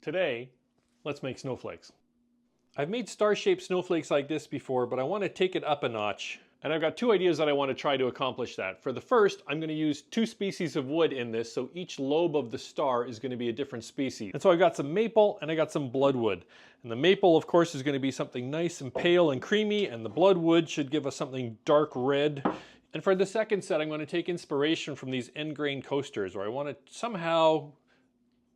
Today, let's make snowflakes. I've made star-shaped snowflakes like this before, but I want to take it up a notch. And I've got two ideas that I want to try to accomplish that. For the first, I'm going to use two species of wood in this, so each lobe of the star is going to be a different species. And so I got some maple and I got some bloodwood. And the maple, of course, is going to be something nice and pale and creamy, and the bloodwood should give us something dark red. And for the second set, I'm going to take inspiration from these end grain coasters, where I want to somehow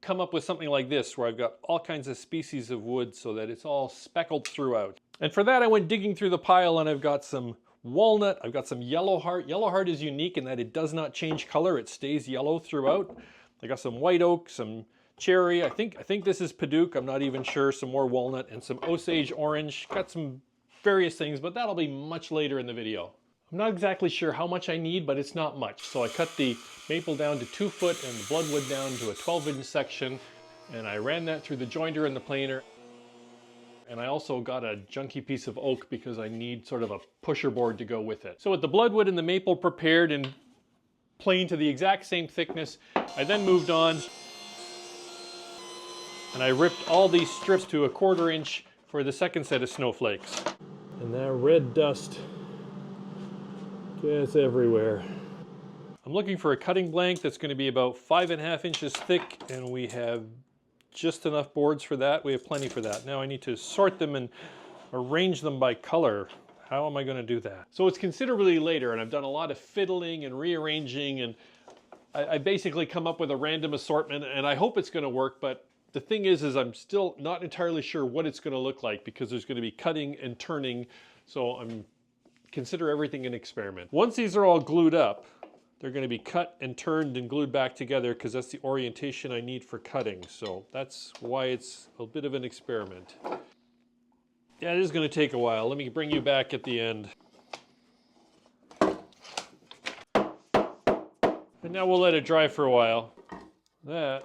come up with something like this, where I've got all kinds of species of wood so that it's all speckled throughout. And for that, I went digging through the pile, and I've got some walnut, I've got some yellow heart. Yellow heart is unique in that it does not change color, it stays yellow throughout. I got some white oak, some cherry, I think this is Paduke, I'm not even sure, some more walnut, and some Osage orange. Got some various things, but that'll be much later in the video. I'm not exactly sure how much I need, but it's not much. So I cut the maple down to 2 foot and the bloodwood down to a 12-inch section, and I ran that through the jointer and the planer. And I also got a junky piece of oak because I need sort of a pusher board to go with it. So with the bloodwood and the maple prepared and planed to the exact same thickness, I then moved on and I ripped all these strips to a 1/4 inch for the second set of snowflakes. And that red dust gets everywhere. I'm looking for a cutting blank that's going to be about 5.5 inches thick, and we have just enough boards for that. We have plenty for that. Now I need to sort them and arrange them by color. How am I going to do that? So it's considerably later, and I've done a lot of fiddling and rearranging, and I basically come up with a random assortment, and I hope it's going to work, but the thing is I'm still not entirely sure what it's going to look like, because there's going to be cutting and turning, so consider everything an experiment. Once these are all glued up, they're going to be cut and turned and glued back together, because that's the orientation I need for cutting. So that's why it's a bit of an experiment. Yeah, it is going to take a while. Let me bring you back at the end. And now we'll let it dry for a while. That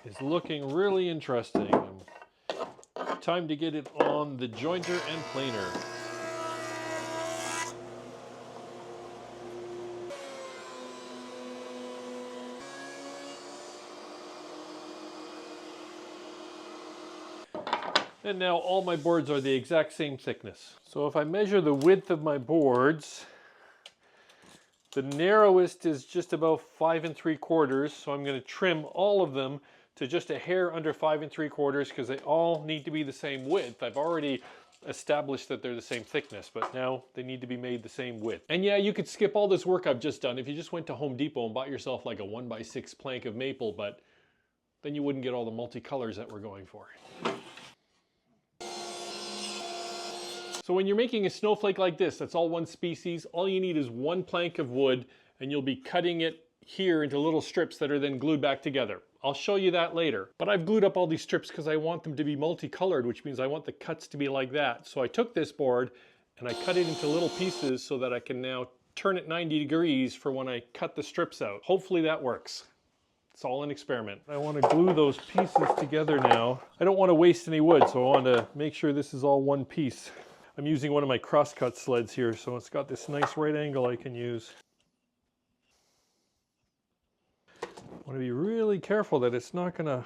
is looking really interesting. Time to get it on the jointer and planer. And now all my boards are the exact same thickness. So if I measure the width of my boards, the narrowest is just about 5 3/4. So I'm going to trim all of them to just a hair under 5 3/4, because they all need to be the same width. I've already established that they're the same thickness, but now they need to be made the same width. And yeah, you could skip all this work I've just done if you just went to Home Depot and bought yourself like a 1x6 plank of maple, but then you wouldn't get all the multicolors that we're going for. So when you're making a snowflake like this, that's all one species, all you need is 1 plank of wood, and you'll be cutting it here into little strips that are then glued back together. I'll show you that later. But I've glued up all these strips because I want them to be multicolored, which means I want the cuts to be like that. So I took this board and I cut it into little pieces so that I can now turn it 90 degrees for when I cut the strips out. Hopefully that works. It's all an experiment. I want to glue those pieces together now. I don't want to waste any wood, so I want to make sure this is all one piece. I'm using one of my crosscut sleds here, so it's got this nice right angle I can use. I want to be really careful that it's not going to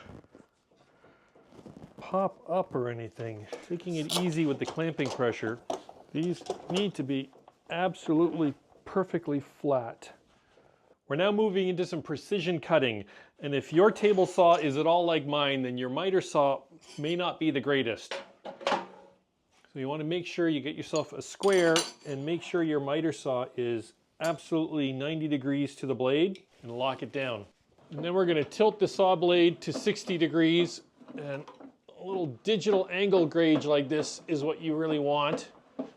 pop up or anything. Taking it easy with the clamping pressure. These need to be absolutely perfectly flat. We're now moving into some precision cutting, and if your table saw is at all like mine, then your miter saw may not be the greatest. So you want to make sure you get yourself a square and make sure your miter saw is absolutely 90 degrees to the blade, and lock it down. And then we're going to tilt the saw blade to 60 degrees, and a little digital angle gauge like this is what you really want,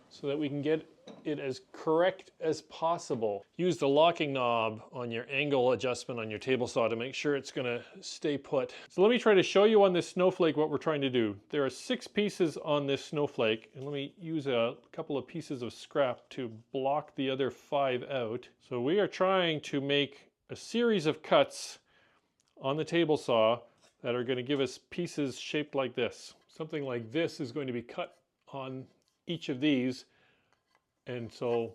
so that we can get it as correct as possible. Use the locking knob on your angle adjustment on your table saw to make sure it's going to stay put. So let me try to show you on this snowflake what we're trying to do. There are 6 pieces on this snowflake, and let me use a couple of pieces of scrap to block the other 5 out. So we are trying to make a series of cuts on the table saw that are going to give us pieces shaped like this. Something like this is going to be cut on each of these. And so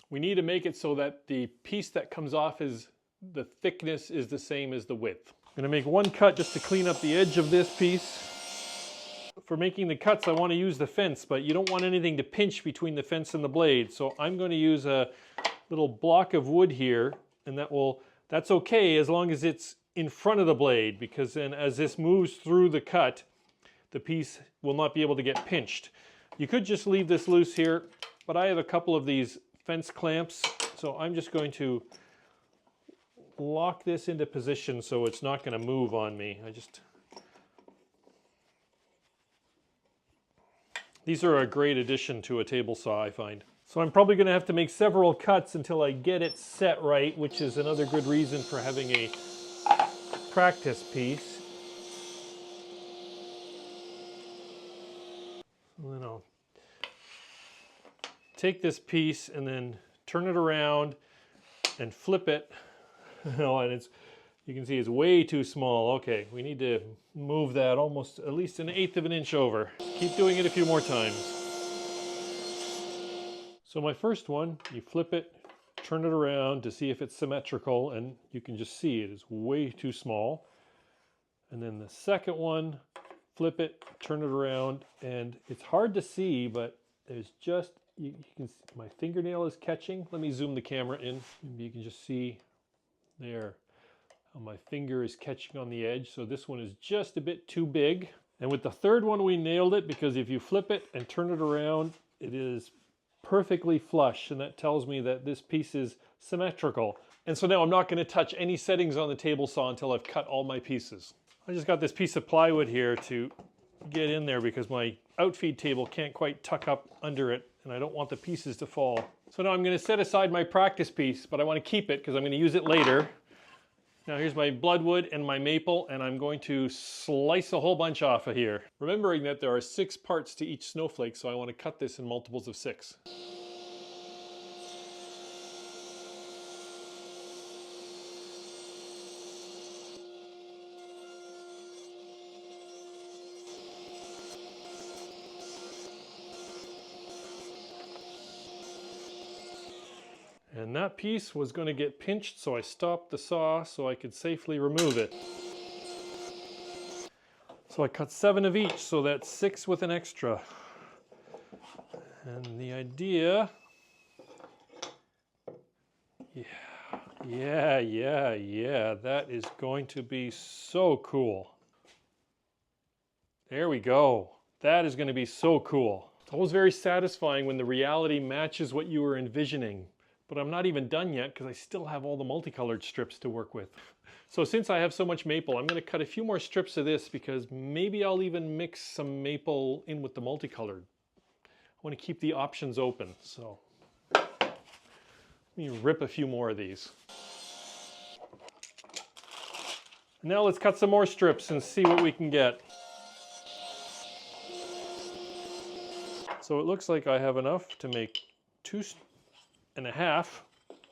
we need to make it so that the piece that comes off is the thickness is the same as the width. I'm going to make one cut just to clean up the edge of this piece. For making the cuts, I want to use the fence, but you don't want anything to pinch between the fence and the blade. So I'm going to use a little block of wood here, and that's okay as long as it's in front of the blade, because then as this moves through the cut, the piece will not be able to get pinched. You could just leave this loose here, but I have a couple of these fence clamps, so I'm just going to lock this into position so it's not going to move on me. These are a great addition to a table saw, I find. So I'm probably going to have to make several cuts until I get it set right, which is another good reason for having a practice piece. And then I'll take this piece and then turn it around and flip it. And you can see it's way too small. Okay, we need to move that almost at least 1/8 of an inch over. Keep doing it a few more times. So my first one, you flip it, turn it around to see if it's symmetrical, and you can just see it is way too small. And then the second one, flip it, turn it around, and it's hard to see, but there's just, you can see my fingernail is catching. Let me zoom the camera in. Maybe you can just see there how my finger is catching on the edge. So this one is just a bit too big. And with the third one, we nailed it, because if you flip it and turn it around, it is perfectly flush, and that tells me that this piece is symmetrical. And so now I'm not going to touch any settings on the table saw until I've cut all my pieces. I just got this piece of plywood here to get in there because my outfeed table can't quite tuck up under it, and I don't want the pieces to fall. So now I'm going to set aside my practice piece, but I want to keep it because I'm going to use it later. Now here's my bloodwood and my maple, and I'm going to slice a whole bunch off of here. Remembering that there are 6 parts to each snowflake, so I want to cut this in multiples of 6. And that piece was going to get pinched, so I stopped the saw so I could safely remove it. So I cut 7 of each, so that's 6 with an extra. And the idea, yeah, that is going to be so cool. There we go. That is going to be so cool. It's always very satisfying when the reality matches what you were envisioning. But I'm not even done yet because I still have all the multicolored strips to work with. So since I have so much maple, I'm going to cut a few more strips of this, because maybe I'll even mix some maple in with the multicolored. I want to keep the options open. So let me rip a few more of these. Now let's cut some more strips and see what we can get. So it looks like I have enough to make 2.5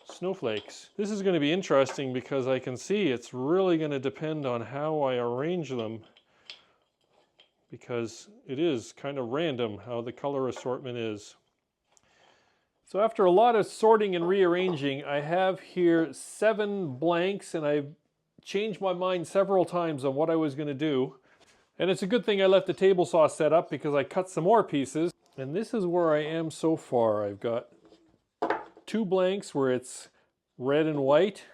snowflakes. This is going to be interesting because I can see it's really going to depend on how I arrange them, because it is kind of random how the color assortment is. So after a lot of sorting and rearranging, I have here 7 blanks, and I've changed my mind several times on what I was going to do. And it's a good thing I left the table saw set up, because I cut some more pieces. And this is where I am so far. I've got 2 blanks where it's red and white,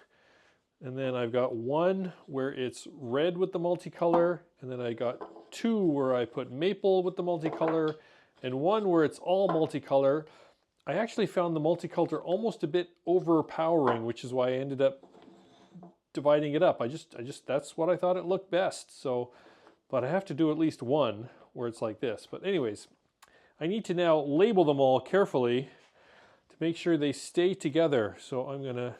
and then I've got 1 where it's red with the multicolor, and then I got 2 where I put maple with the multicolor, and 1 where it's all multicolor. I actually found the multicolor almost a bit overpowering, which is why I ended up dividing it up. That's what I thought it looked best. So, but I have to do at least 1 where it's like this. But anyways, I need to now label them all carefully to make sure they stay together. So I'm going to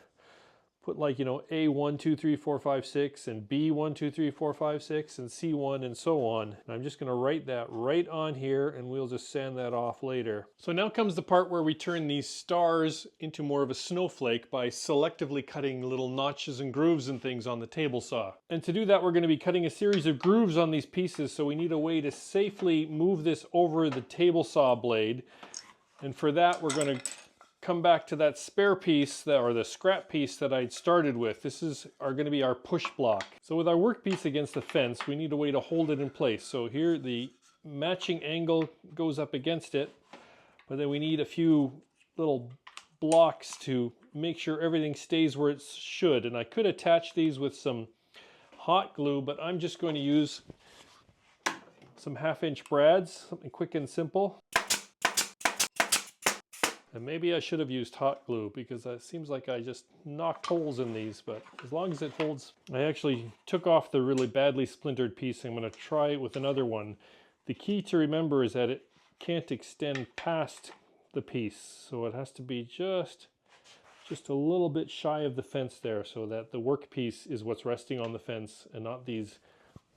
put, like, A 1, 2, 3, 4, 5, 6, and B 1, 2, 3, 4, 5, 6, and C 1, and so on. And I'm just going to write that right on here, and we'll just sand that off later. So now comes the part where we turn these stars into more of a snowflake by selectively cutting little notches and grooves and things on the table saw. And to do that, we're going to be cutting a series of grooves on these pieces, so we need a way to safely move this over the table saw blade. And for that, we're going to come back to that spare piece, or the scrap piece that I'd started with. This are going to be our push block. So with our workpiece against the fence, we need a way to hold it in place. So here the matching angle goes up against it, but then we need a few little blocks to make sure everything stays where it should. And I could attach these with some hot glue, but I'm just going to use some 1/2-inch brads, something quick and simple. And maybe I should have used hot glue, because it seems like I just knocked holes in these, but as long as it holds. I actually took off the really badly splintered piece. I'm going to try it with another one. The key to remember is that it can't extend past the piece, so it has to be just a little bit shy of the fence there, so that the workpiece is what's resting on the fence and not these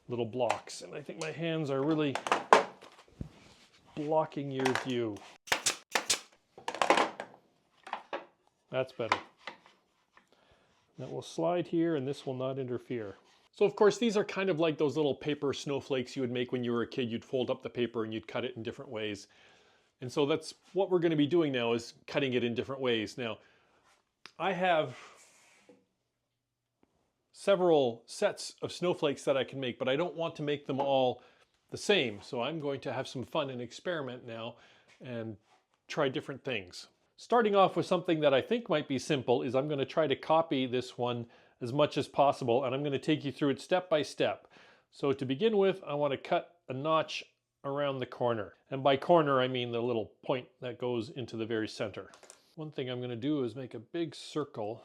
little blocks. And I think my hands are really blocking your view. That's better. That will slide here and this will not interfere. So of course these are kind of like those little paper snowflakes you would make when you were a kid. You'd fold up the paper and you'd cut it in different ways. And so that's what we're going to be doing now, is cutting it in different ways. Now, I have several sets of snowflakes that I can make, but I don't want to make them all the same. So I'm going to have some fun and experiment now and try different things. Starting off with something that I think might be simple is I'm going to try to copy this one as much as possible, and I'm going to take you through it step by step. So to begin with, I want to cut a notch around the corner. And by corner, I mean the little point that goes into the very center. One thing I'm going to do is make a big circle,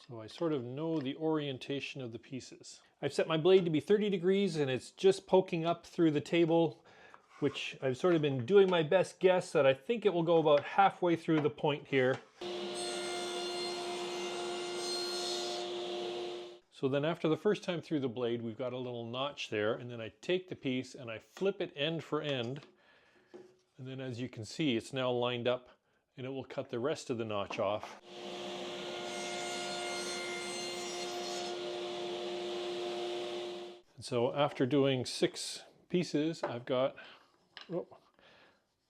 so I sort of know the orientation of the pieces. I've set my blade to be 30 degrees and it's just poking up through the table, which I've sort of been doing my best guess that I think it will go about halfway through the point here. So then after the first time through the blade, we've got a little notch there, and then I take the piece and I flip it end for end. And then as you can see, it's now lined up and it will cut the rest of the notch off. And so after doing 6 pieces, I've got, oh,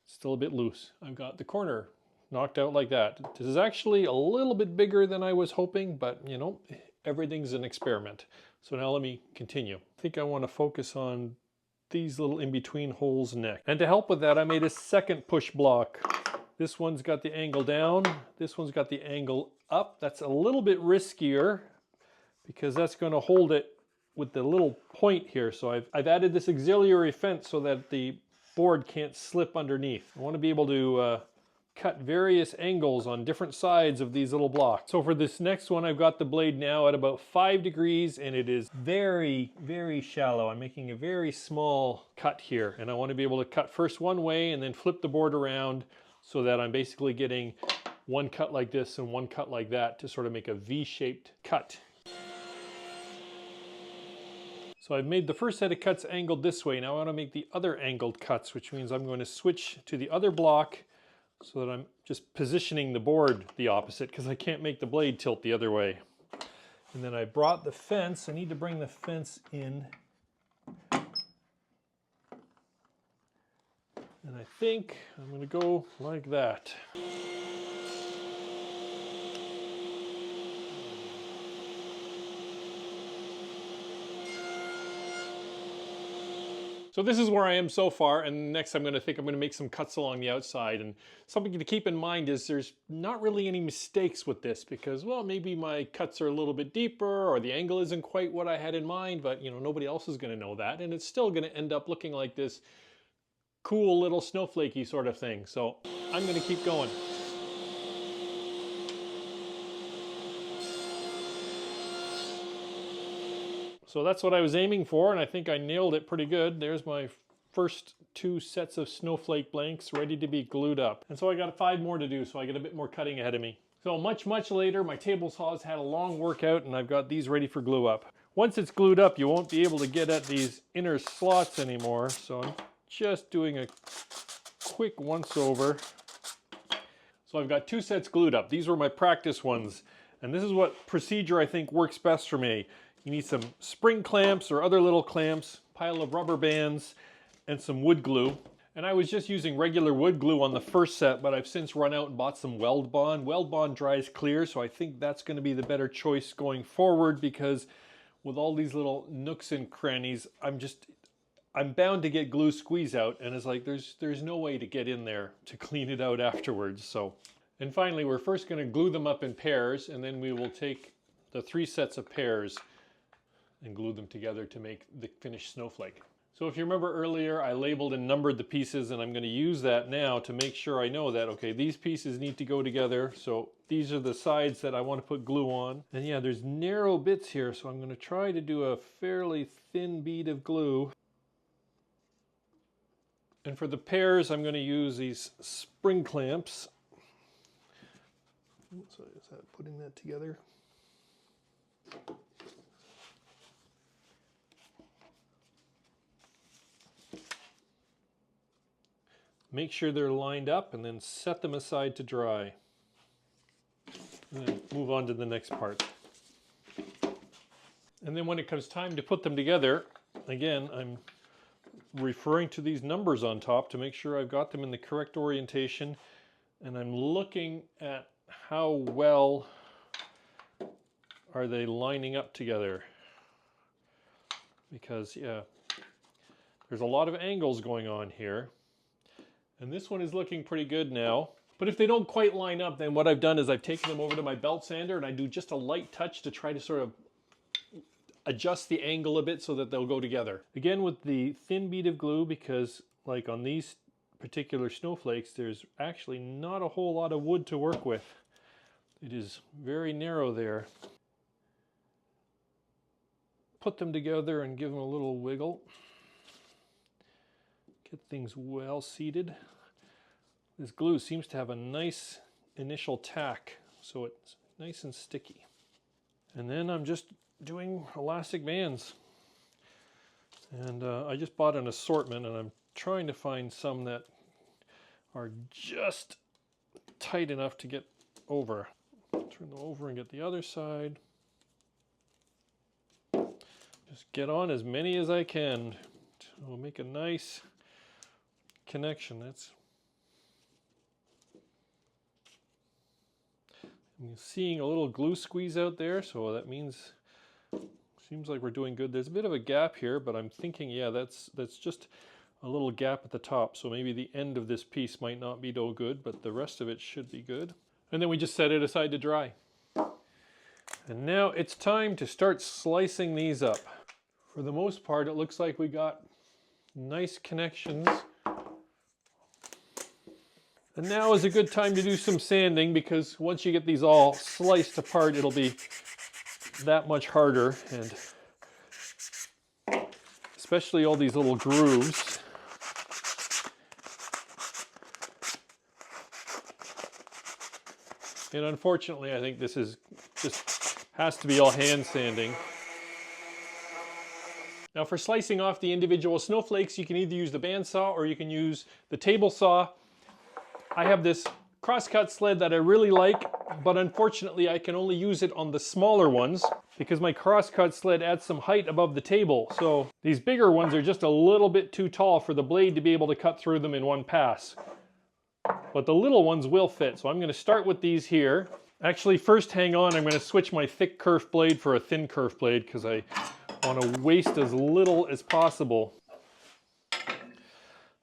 still a bit loose. I've got the corner knocked out like that. This is actually a little bit bigger than I was hoping, but you know, everything's an experiment. So now let me continue. I think I want to focus on these little in-between holes next. And to help with that, I made a second push block. This one's got the angle down. This one's got the angle up. That's a little bit riskier because that's going to hold it with the little point here. So I've added this auxiliary fence so that the board can't slip underneath. I want to be able to cut various angles on different sides of these little blocks. So for this next one, I've got the blade now at about 5 degrees and it is very, very shallow. I'm making a very small cut here, and I want to be able to cut first one way and then flip the board around so that I'm basically getting one cut like this and one cut like that to sort of make a V-shaped cut. So I've made the first set of cuts angled this way. Now I want to make the other angled cuts, which means I'm going to switch to the other block so that I'm just positioning the board the opposite, because I can't make the blade tilt the other way. And then I brought the fence. I need to bring the fence in. And I think I'm going to go like that. So this is where I am so far, and next I'm going to make some cuts along the outside. And something to keep in mind is there's not really any mistakes with this because, well, maybe my cuts are a little bit deeper or the angle isn't quite what I had in mind, but you know, nobody else is going to know that, and it's still going to end up looking like this cool little snowflakey sort of thing. So I'm going to keep going. So that's what I was aiming for, and I think I nailed it pretty good. There's my first 2 sets of snowflake blanks ready to be glued up. And so I got 5 more to do, so I get a bit more cutting ahead of me. So much later, my table saws had a long workout, and I've got these ready for glue up. Once it's glued up, you won't be able to get at these inner slots anymore, so I'm just doing a quick once over. So I've got 2 sets glued up. These were my practice ones, and this is what procedure I think works best for me. You need some spring clamps or other little clamps, pile of rubber bands, and some wood glue. And I was just using regular wood glue on the first set, but I've since run out and bought some Weld Bond. Weld Bond dries clear, so I think that's going to be the better choice going forward, because with all these little nooks and crannies, I'm bound to get glue squeeze out, and it's like there's no way to get in there to clean it out afterwards. So, and finally, we're first going to glue them up in pairs, and then we will take the 3 sets of pairs and glue them together to make the finished snowflake. So if you remember earlier, I labeled and numbered the pieces, and I'm going to use that now to make sure I know that, okay, these pieces need to go together. So these are the sides that I want to put glue on. And yeah, there's narrow bits here, so I'm going to try to do a fairly thin bead of glue. And for the pairs, I'm going to use these spring clamps. So is that putting that together? Make sure they're lined up and then set them aside to dry. And then move on to the next part. And then when it comes time to put them together, again, I'm referring to these numbers on top to make sure I've got them in the correct orientation. And I'm looking at how well are they lining up together. Because, yeah, there's a lot of angles going on here. And this one is looking pretty good now. But if they don't quite line up, then what I've done is I've taken them over to my belt sander and I do just a light touch to try to sort of adjust the angle a bit so that they'll go together. Again with the thin bead of glue, because like on these particular snowflakes, there's actually not a whole lot of wood to work with. It is very narrow there. Put them together and give them a little wiggle. Get things well seated. This glue seems to have a nice initial tack, so it's nice and sticky. And then I'm just doing elastic bands. And I just bought an assortment, and I'm trying to find some that are just tight enough to get over. Turn them over and get the other side. Just get on as many as I can. We'll make a nice connection. I'm seeing a little glue squeeze out there, so that means seems like we're doing good. There's a bit of a gap here, but I'm thinking, yeah, that's just a little gap at the top, so maybe the end of this piece might not be no good, but the rest of it should be good. And then we just set it aside to dry. And now it's time to start slicing these up. For the most part, it looks like we got nice connections. And now is a good time to do some sanding, because once you get these all sliced apart, it'll be that much harder, and especially all these little grooves. And unfortunately, I think this is just has to be all hand sanding. Now for slicing off the individual snowflakes, you can either use the bandsaw or you can use the table saw. I have this crosscut sled that I really like, but unfortunately I can only use it on the smaller ones because my crosscut sled adds some height above the table. So these bigger ones are just a little bit too tall for the blade to be able to cut through them in one pass. But the little ones will fit, so I'm going to start with these here. Actually, first hang on, I'm going to switch my thick kerf blade for a thin kerf blade because I want to waste as little as possible.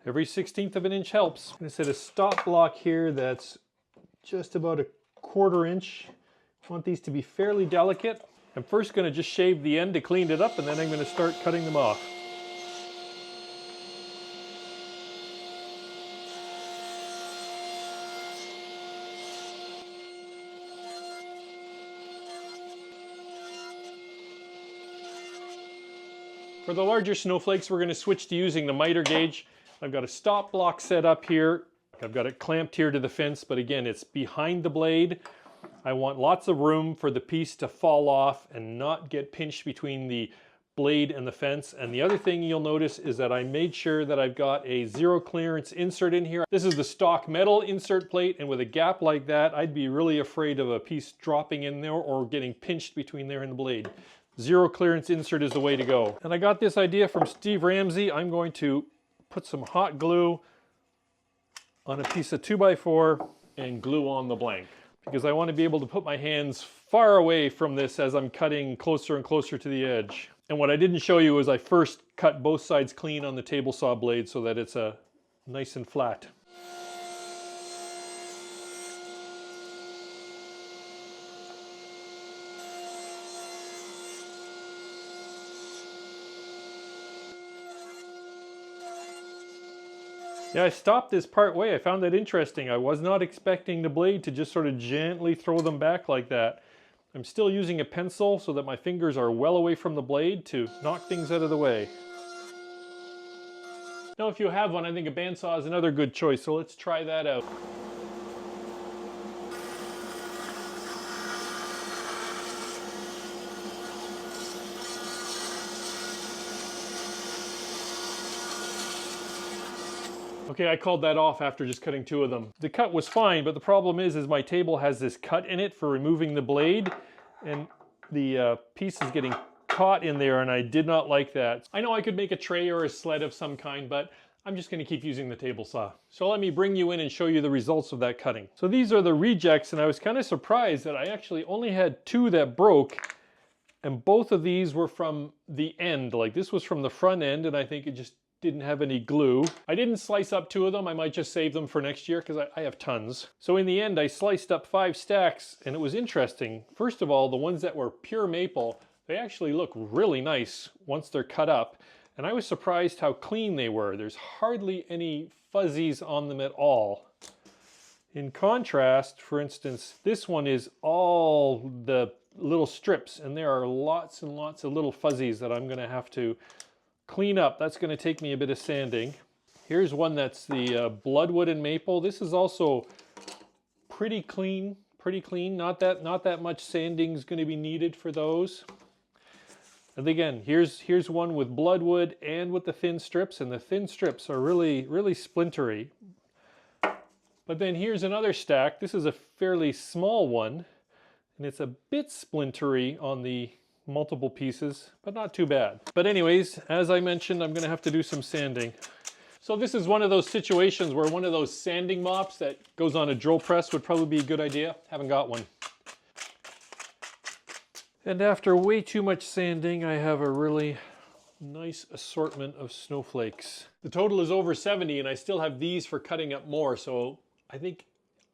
Every 1/16 of an inch helps. I'm going to set a stop block here that's just about 1/4 inch. I want these to be fairly delicate. I'm first going to just shave the end to clean it up, and then I'm going to start cutting them off. For the larger snowflakes, we're going to switch to using the miter gauge. I've got a stop block set up here. I've got it clamped here to the fence, but again, it's behind the blade. I want lots of room for the piece to fall off and not get pinched between the blade and the fence. And the other thing you'll notice is that I made sure that I've got a zero clearance insert in here. This is the stock metal insert plate, and with a gap like that, I'd be really afraid of a piece dropping in there or getting pinched between there and the blade. Zero clearance insert is the way to go. And I got this idea from Steve Ramsey. I'm going to put some hot glue on a piece of 2x4 and glue on the blank, because I want to be able to put my hands far away from this as I'm cutting closer and closer to the edge. And what I didn't show you is I first cut both sides clean on the table saw blade so that it's nice and flat. Yeah, I stopped this part way. I found that interesting. I was not expecting the blade to just sort of gently throw them back like that. I'm still using a pencil so that my fingers are well away from the blade to knock things out of the way. Now, if you have one, I think a bandsaw is another good choice, so let's try that out. Okay, I called that off after just cutting 2 of them. The cut was fine, but the problem is my table has this cut in it for removing the blade, and the piece is getting caught in there, and I did not like that. I know I could make a tray or a sled of some kind, but I'm just going to keep using the table saw. So let me bring you in and show you the results of that cutting. So these are the rejects, and I was kind of surprised that I actually only had 2 that broke, and both of these were from the end. Like, this was from the front end, and I think it just didn't have any glue. I didn't slice up 2 of them. I might just save them for next year because I have tons. So in the end, I sliced up 5 stacks, and it was interesting. First of all, the ones that were pure maple, they actually look really nice once they're cut up. And I was surprised how clean they were. There's hardly any fuzzies on them at all. In contrast, for instance, this one is all the little strips, and there are lots and lots of little fuzzies that I'm going to have to clean up. That's going to take me a bit of sanding. Here's one that's the bloodwood and maple. This is also pretty clean, Not that much sanding is going to be needed for those. And again, here's one with bloodwood and with the thin strips, and the thin strips are really splintery. But then here's another stack. This is a fairly small one, and it's a bit splintery on the multiple pieces, but not too bad. But anyways, as I mentioned, I'm gonna have to do some sanding. So this is one of those situations where one of those sanding mops that goes on a drill press would probably be a good idea. Haven't got one. And after way too much sanding, I have a really nice assortment of snowflakes. The total is over 70, and I still have these for cutting up more, so I think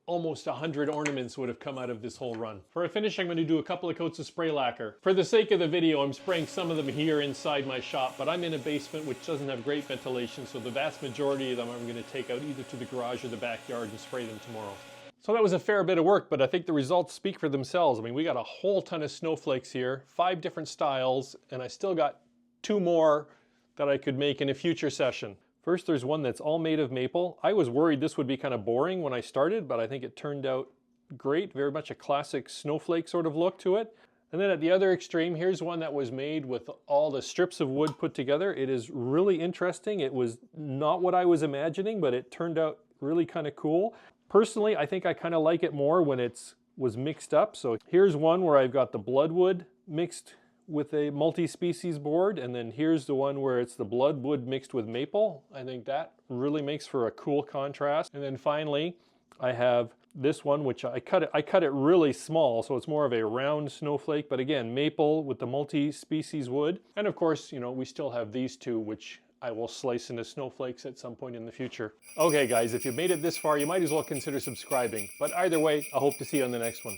almost 100 ornaments would have come out of this whole run. For a finish, I'm going to do a couple of coats of spray lacquer. For the sake of the video, I'm spraying some of them here inside my shop, but I'm in a basement which doesn't have great ventilation, so the vast majority of them I'm going to take out either to the garage or the backyard and spray them tomorrow. So that was a fair bit of work, but I think the results speak for themselves. I mean, we got a whole ton of snowflakes here, 5 different styles, and I still got 2 more that I could make in a future session. First, there's one that's all made of maple. I was worried this would be kind of boring when I started, but I think it turned out great. Very much a classic snowflake sort of look to it. And then at the other extreme, here's one that was made with all the strips of wood put together. It is really interesting. It was not what I was imagining, but it turned out really kind of cool. Personally, I think I kind of like it more when it was mixed up. So here's one where I've got the bloodwood mixed with a multi-species board, and then here's the one where it's the bloodwood mixed with maple. I think that really makes for a cool contrast. And then finally, I have this one, which I cut it really small, so it's more of a round snowflake, but again, maple with the multi-species wood. And of course, you know, we still have these 2, which I will slice into snowflakes at some point in the future. Okay guys, if you've made it this far, you might as well consider subscribing. But either way, I hope to see you on the next one.